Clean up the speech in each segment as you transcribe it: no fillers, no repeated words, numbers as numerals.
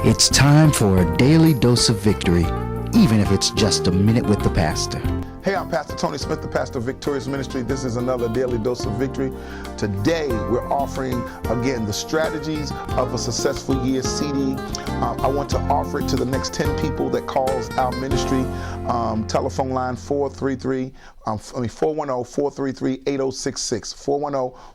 It's time for a daily dose of victory, even if it's just a minute with the pastor. Hey, I'm Pastor Tony Smith, the pastor of Victorious Ministry. This is another Daily Dose of Victory. Today, we're offering, again, the Strategies of a Successful Year CD. I want to offer it to the next 10 people that calls our ministry. Telephone line 410-433-8066.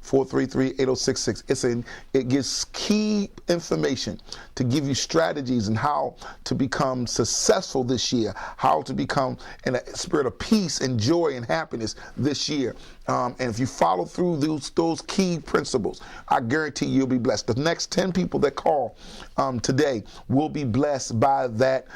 410-433-8066. It gives key information to give you strategies and how to become successful this year, how to become in a spirit of peace and joy and happiness this year. And if you follow through those key principles, I guarantee you'll be blessed. The next 10 people that call today will be blessed by that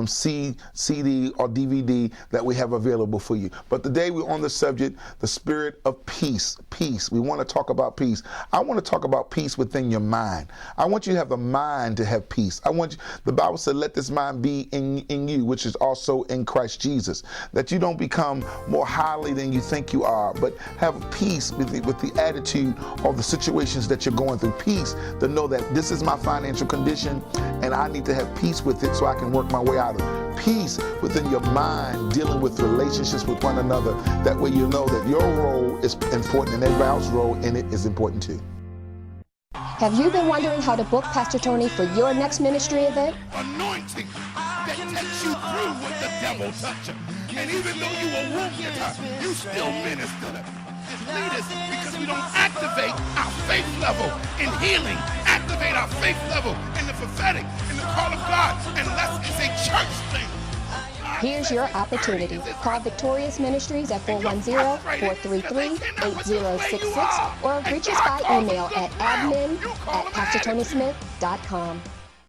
CD or DVD that we have available for you. But today we're on the subject, the spirit of peace. Peace. We want to talk about peace. I want to talk about peace within your mind. I want you to have a mind to have peace. The Bible said, let this mind be in you, which is also in Christ Jesus. That you don't become more highly than you think you are, but have peace with the attitude of the situations that you're going through. Peace to know that this is my financial condition and I need to have peace with it so I can work my way out of it. Peace within your mind, dealing with relationships with one another. That way you know that your role is important and everybody else's role in it is important too. Have you been wondering how to book Pastor Tony for your next ministry event? Anointing that takes you through what the devil touched. And even though you were wounded, you still minister. Lead us because we don't activate our faith level in healing, activate our faith level in the prophetic, in the call of God, unless it's a church thing. Here's your opportunity. Call Victorious Ministries at 410-433-8066 or reach us by email at admin@pastortonysmith.com.